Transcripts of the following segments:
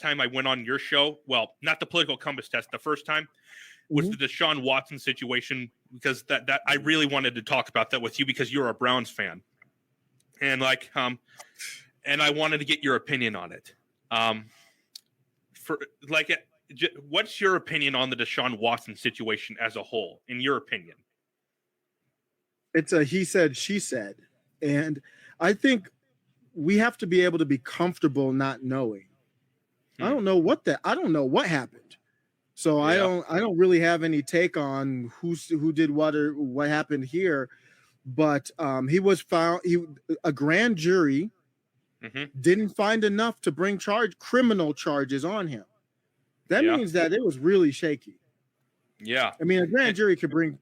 time I went on your show, well, not the political compass test, the first time was the Deshaun Watson situation, because that I really wanted to talk about that with you because you're a Browns fan, and and I wanted to get your opinion on it. What's your opinion on the Deshaun Watson situation as a whole? In your opinion, it's a he said, she said, and I think we have to be able to be comfortable not knowing. I don't know what happened. So I don't really have any take on who did what or what happened here. But he was found. A grand jury didn't find enough to bring criminal charges on him. That means that it was really shaky. Yeah, I mean, a grand jury could bring.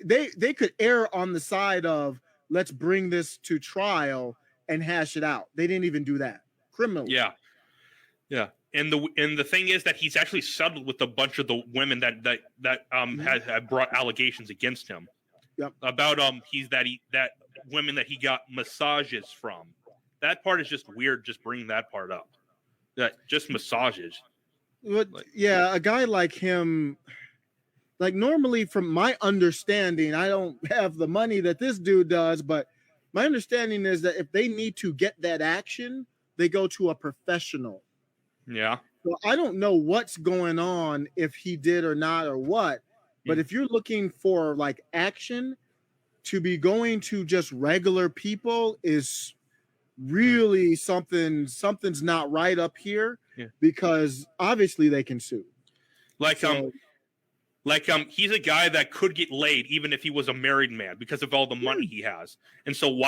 They could err on the side of let's bring this to trial and hash it out. They didn't even do that. Criminal. Yeah. And the thing is that he's actually settled with a bunch of the women that had brought allegations against him. Yep. About that women that he got massages from. That part is just weird. Just bringing that part up. That just massages. But a guy like him, like normally from my understanding, I don't have the money that this dude does, but my understanding is that if they need to get that action, they go to a professional. Yeah. So I don't know what's going on, if he did or not or what, but if you're looking for like action, to be going to just regular people is really something's not right up here, because obviously they can sue. He's a guy that could get laid even if he was a married man because of all the money he has. And so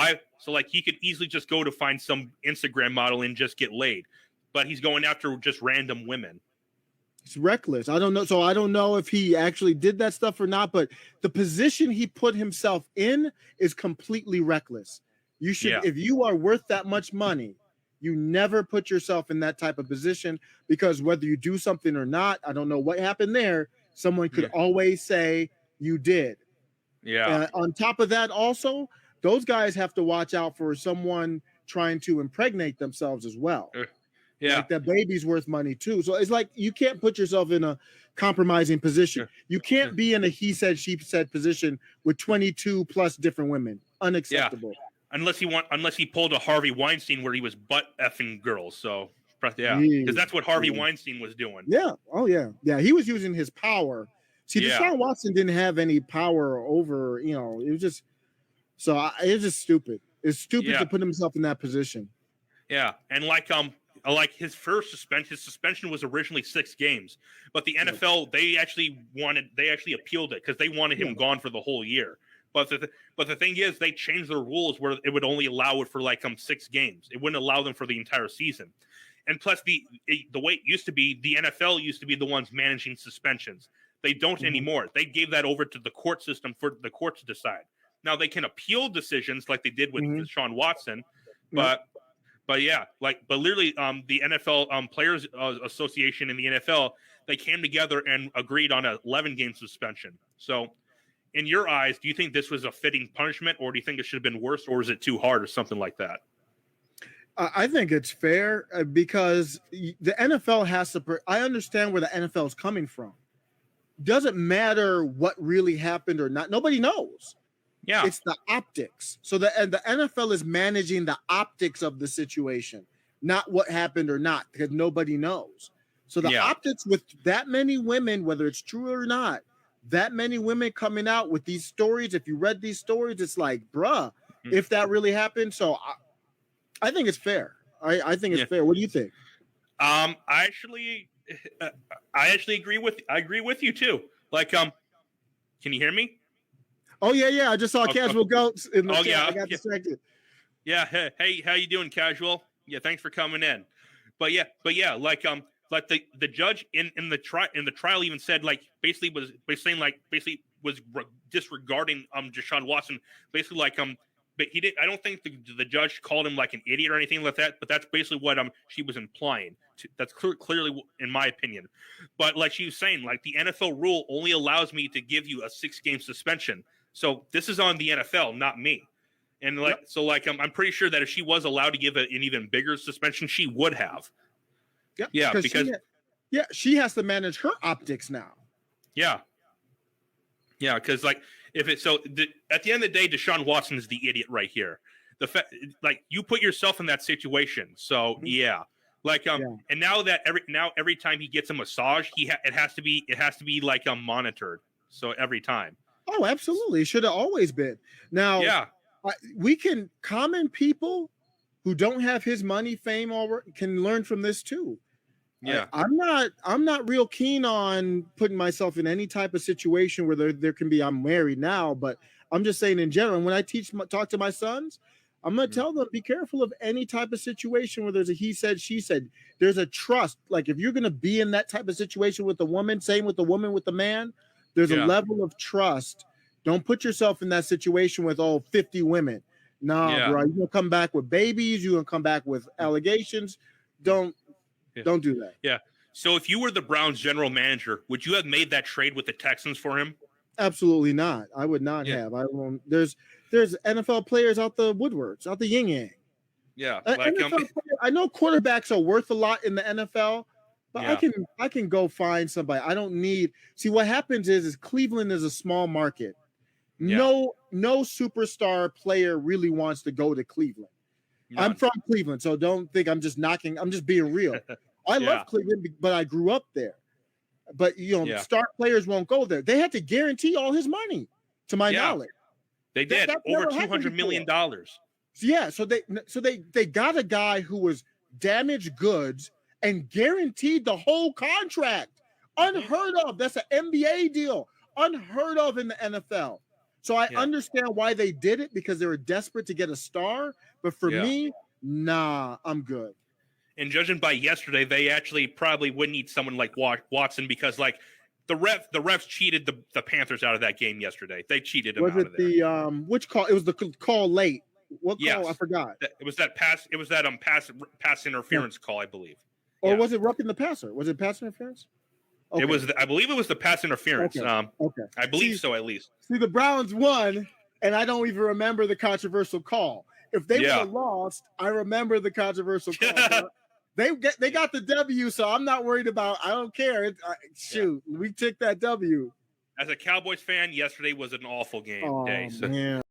he could easily just go to find some Instagram model and just get laid. But he's going after just random women. It's reckless. I don't know. So I don't know if he actually did that stuff or not, but the position he put himself in is completely reckless. You should, if you are worth that much money, you never put yourself in that type of position, because whether you do something or not, I don't know what happened there. Someone could always say you did. Yeah. On top of that, also, those guys have to watch out for someone trying to impregnate themselves as well. Yeah. Like that baby's worth money too. So it's like you can't put yourself in a compromising position. You can't be in a he said, she said position with 22 plus different women. Unacceptable. Yeah. Unless he pulled a Harvey Weinstein where he was butt effing girls. So because that's what Harvey Weinstein was doing. Yeah. Oh yeah. Yeah. He was using his power. See, Deshaun Watson didn't have any power over, it was just stupid. It's stupid to put himself in that position. Yeah. And like his suspension was originally 6 games, but the NFL, they actually appealed it because they wanted him gone for the whole year. But the thing is, they changed their rules where it would only allow it for 6 games. It wouldn't allow them for the entire season. And plus, the way it used to be, the NFL used to be the ones managing suspensions. They don't anymore. They gave that over to the court system for the court to decide. Now they can appeal decisions like they did with Deshaun Watson, but literally, the NFL Players Association and the NFL, they came together and agreed on an 11-game suspension. So, in your eyes, do you think this was a fitting punishment, or do you think it should have been worse, or is it too hard, or something like that? I think it's fair because the NFL has to. I understand where the NFL is coming from. Doesn't matter what really happened or not. Nobody knows. Yeah, it's the optics. So the NFL is managing the optics of the situation, not what happened or not, because nobody knows. So the optics with that many women, whether it's true or not, that many women coming out with these stories. If you read these stories, it's like, bruh, if that really happened. So I think it's fair. I think it's fair. What do you think? I actually agree with you too. Can you hear me? Oh yeah. I just saw Casual Goats in the chat. I got distracted. Yeah. Hey, how you doing, Casual? Yeah, thanks for coming in. But the judge in the trial even said basically was disregarding Deshaun Watson, basically but he did. I don't think the judge called him like an idiot or anything like that. But that's basically what she was implying. That's clearly in my opinion. But like she was saying, the NFL rule only allows me to give you a 6-game suspension. So this is on the NFL, not me. And I'm pretty sure that if she was allowed to give an even bigger suspension, she would have. Yeah, because she has to manage her optics now. Yeah, because like at the end of the day, Deshaun Watson is the idiot right here. Like you put yourself in that situation, so yeah. Like and now every time he gets a massage, it has to be like monitored. So every time. Oh, absolutely, it should have always been. Now, we can common people who don't have his money, fame, or can learn from this too. Yeah, I'm not real keen on putting myself in any type of situation where there can be. I'm married now, but I'm just saying in general. When I talk to my sons, I'm going to tell them, be careful of any type of situation where there's a he said, she said. There's a trust. Like if you're going to be in that type of situation with the woman, same with the woman with the man, there's a level of trust. Don't put yourself in that situation with 50 women. Nah, bro, you're going to come back with babies. You're going to come back with allegations. Don't do that. Yeah. So if you were the Browns general manager, would you have made that trade with the Texans for him? Absolutely not. I would not have. I won't. There's NFL players out the woodworks, out the yin yang. Yeah, I know quarterbacks are worth a lot in the NFL, but I can go find somebody. I don't need. See, what happens is Cleveland is a small market. No superstar player really wants to go to Cleveland. None. I'm from Cleveland, so don't think I'm just knocking. I'm just being real. I love Cleveland, but I grew up there. But star players won't go there. They had to guarantee all his money, to my knowledge. They did over $200 million. So they got a guy who was damaged goods and guaranteed the whole contract. Unheard of. That's an NBA deal. Unheard of in the NFL. So I understand why they did it, because they were desperate to get a star. But for me, nah, I'm good. And judging by yesterday, they actually probably would need someone like Watson, because like the refs cheated the Panthers out of that game yesterday. They cheated them out of there. Which call? It was the call late. What call? I forgot. It was that pass. It was that pass interference call, I believe. Or was it roughing the passer? Was it pass interference? Okay. It was. I believe it was the pass interference. Okay. I believe so, at least. See, the Browns won, and I don't even remember the controversial call. If they would have lost, I remember the controversial call. They got the W, so I'm not worried about. I don't care. We took that W. As a Cowboys fan, yesterday was an awful day. So. Man.